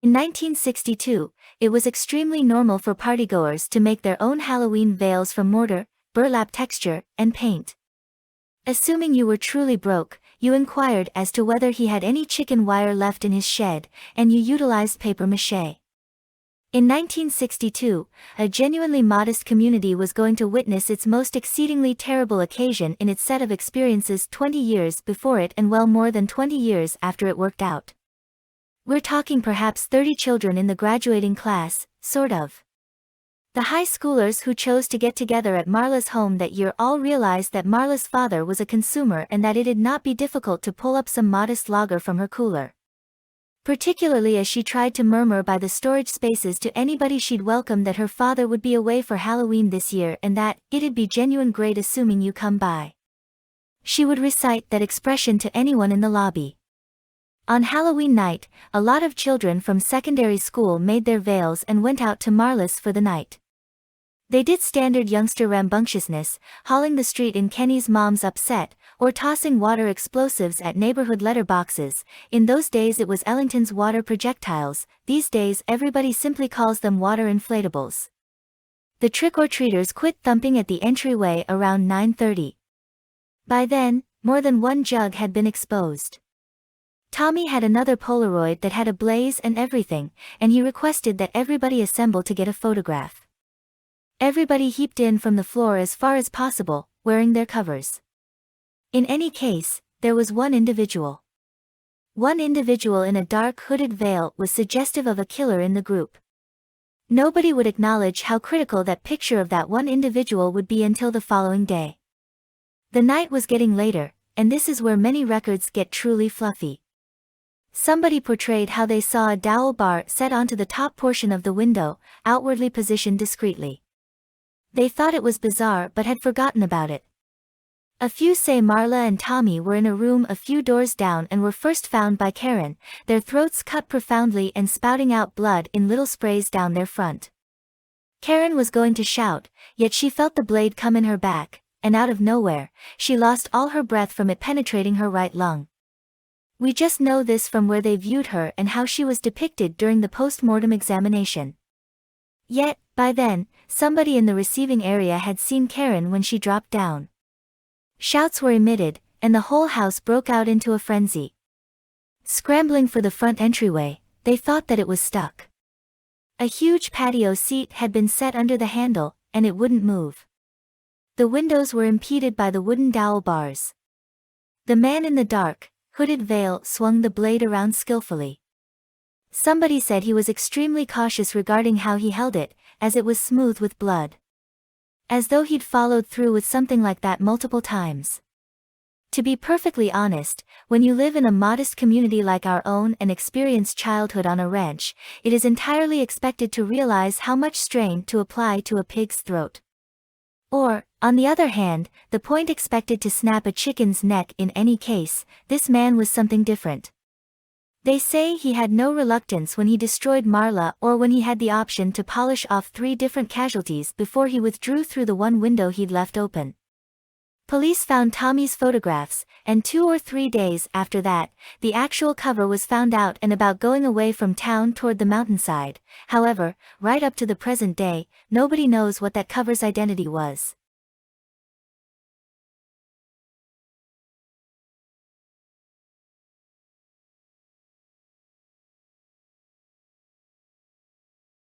In 1962, it was extremely normal for partygoers to make their own Halloween veils from mortar, burlap texture, and paint. Assuming you were truly broke, you inquired as to whether he had any chicken wire left in his shed, and you utilized paper mache. In 1962, a genuinely modest community was going to witness its most exceedingly terrible occasion in its set of experiences 20 years before it and well more than 20 years after it worked out. We're talking perhaps 30 children in the graduating class, sort of. The high schoolers who chose to get together at Marla's home that year all realized that Marla's father was a consumer and that it'd not be difficult to pull up some modest lager from her cooler. Particularly as she tried to murmur by the storage spaces to anybody she'd welcome that her father would be away for Halloween this year and that it'd be genuine great assuming you come by. She would recite that expression to anyone in the lobby. On Halloween night, a lot of children from secondary school made their veils and went out to Marla's for the night. They did standard youngster rambunctiousness, hauling the street in Kenny's mom's upset, or tossing water explosives at neighborhood letterboxes. In those days it was Ellington's water projectiles, these days everybody simply calls them water inflatables. The trick-or-treaters quit thumping at the entryway around 9:30. By then, more than one jug had been exposed. Tommy had another Polaroid that had a blaze and everything, and he requested that everybody assemble to get a photograph. Everybody heaped in from the floor as far as possible, wearing their covers. In any case, there was one individual. One individual in a dark hooded veil was suggestive of a killer in the group. Nobody would acknowledge how critical that picture of that one individual would be until the following day. The night was getting later, and this is where many records get truly fluffy. Somebody portrayed how they saw a dowel bar set onto the top portion of the window, outwardly positioned discreetly. They thought it was bizarre but had forgotten about it. A few say Marla and Tommy were in a room a few doors down and were first found by Karen, their throats cut profoundly and spouting out blood in little sprays down their front. Karen was going to shout, yet she felt the blade come in her back, and out of nowhere, she lost all her breath from it penetrating her right lung. We just know this from where they viewed her and how she was depicted during the post-mortem examination. Yet, by then, somebody in the receiving area had seen Karen when she dropped down. Shouts were emitted, and the whole house broke out into a frenzy. Scrambling for the front entryway, they thought that it was stuck. A huge patio seat had been set under the handle, and it wouldn't move. The windows were impeded by the wooden dowel bars. The man in the dark, hooded veil swung the blade around skillfully. Somebody said he was extremely cautious regarding how he held it, as it was smooth with blood. As though he'd followed through with something like that multiple times. To be perfectly honest, when you live in a modest community like our own and experience childhood on a ranch, it is entirely expected to realize how much strain to apply to a pig's throat. Or, on the other hand, the point expected to snap a chicken's neck in any case, this man was something different. They say he had no reluctance when he destroyed Marla or when he had the option to polish off 3 different casualties before he withdrew through the one window he'd left open. Police found Tommy's photographs, and 2 or 3 days after that, the actual cover was found out and about going away from town toward the mountainside. However, right up to the present day, nobody knows what that cover's identity was.